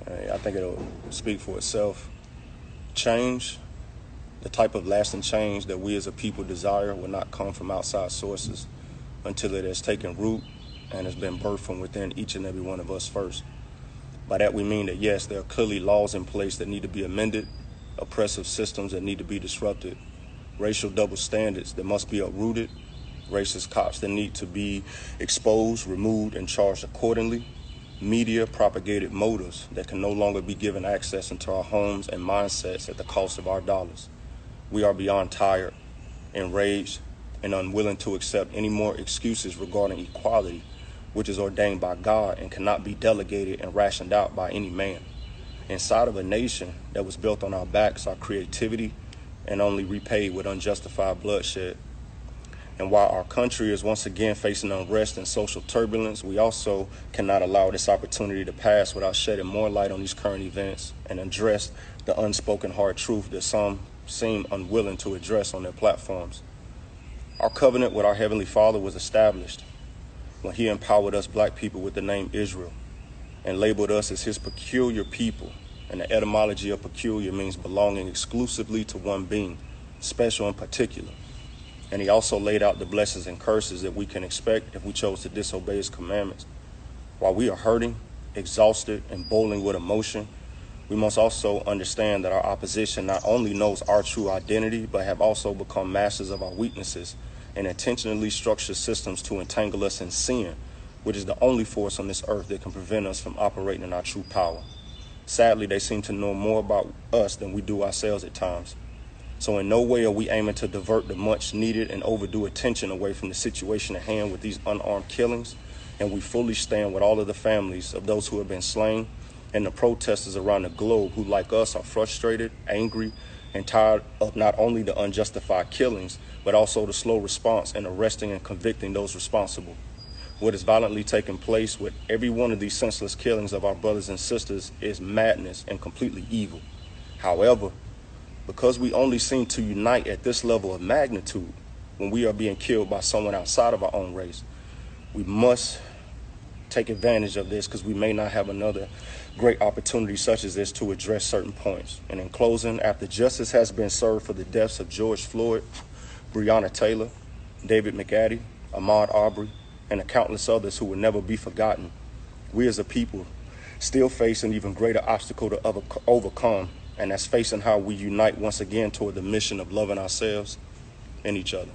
I think it'll speak for itself. Change, the type of lasting change that we as a people desire, will not come from outside sources until it has taken root and has been birthed from within each and every one of us first. By that we mean that, yes, there are clearly laws in place that need to be amended, oppressive systems that need to be disrupted, racial double standards that must be uprooted, racist cops that need to be exposed, removed, and charged accordingly, media propagated motives that can no longer be given access into our homes and mindsets at the cost of our dollars. We are beyond tired, enraged, and unwilling to accept any more excuses regarding equality, which is ordained by God and cannot be delegated and rationed out by any man. Inside of a nation that was built on our backs, our creativity, and only repaid with unjustified bloodshed. And while our country is once again facing unrest and social turbulence, we also cannot allow this opportunity to pass without shedding more light on these current events and address the unspoken hard truth that some seem unwilling to address on their platforms. Our covenant with our Heavenly Father was established when He empowered us black people with the name Israel and labeled us as His peculiar people. And the etymology of peculiar means belonging exclusively to one being, special and particular. And He also laid out the blessings and curses that we can expect if we chose to disobey His commandments. While we are hurting, exhausted, and boiling with emotion, we must also understand that our opposition not only knows our true identity, but have also become masters of our weaknesses and intentionally structure systems to entangle us in sin, which is the only force on this earth that can prevent us from operating in our true power. Sadly, they seem to know more about us than we do ourselves at times. So in no way are we aiming to divert the much needed and overdue attention away from the situation at hand with these unarmed killings. And we fully stand with all of the families of those who have been slain and the protesters around the globe who, like us, are frustrated, angry, and tired of not only the unjustified killings, but also the slow response in arresting and convicting those responsible. What is violently taking place with every one of these senseless killings of our brothers and sisters is madness and completely evil. However, because we only seem to unite at this level of magnitude when we are being killed by someone outside of our own race, we must take advantage of this, because we may not have another great opportunity such as this to address certain points. And in closing, after justice has been served for the deaths of George Floyd, Breonna Taylor, David McAddy, Ahmaud Arbery, and the countless others who will never be forgotten, we as a people still face an even greater obstacle to overcome, and that's facing how we unite once again toward the mission of loving ourselves and each other.